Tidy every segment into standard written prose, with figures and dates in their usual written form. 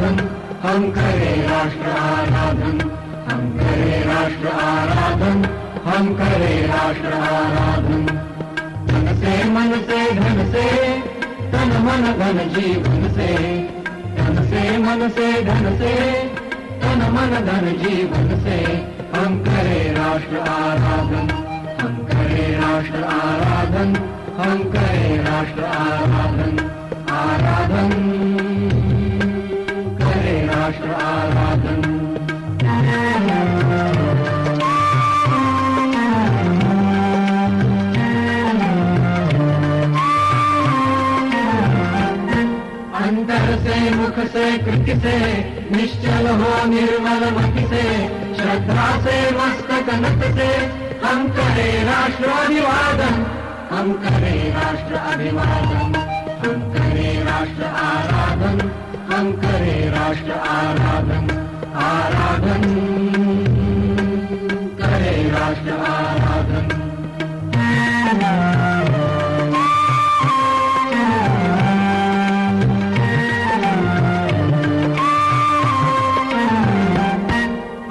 आराधन, हम करें राष्ट्र आराधन, हम करें राष्ट्र आराधन, हम करें राष्ट्र आराधन। धन से मन से धन से, तन मन धन जीवन से, धन से मन से धन से, तन मन धन जीवन से, हम करें राष्ट्र आराधन, हम करें राष्ट्र आराधन, हम करें राष्ट्र आराधन, आराधन करें राष्ट्र आराधन। अंतर से मुख से कृति से, निश्चल हो निर्मल मति से, श्रद्धा से मस्तक नत से, हम करें राष्ट्र अभिवादन, हम करें राष्ट्र अभिवादन, हम करें राष्ट्र आराधन, हम करें राष्ट्र आराधन, आराधन करें राष्ट्र आराधन।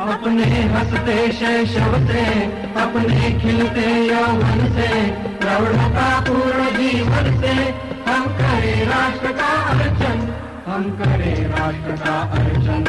अपने हंसते शैशव से, अपने खिलते यौवन से, प्रौढ़ता पूर्ण जीवन से, हम करें राष्ट्र का अर्चन, हम करें राष्ट्र का अर्चन,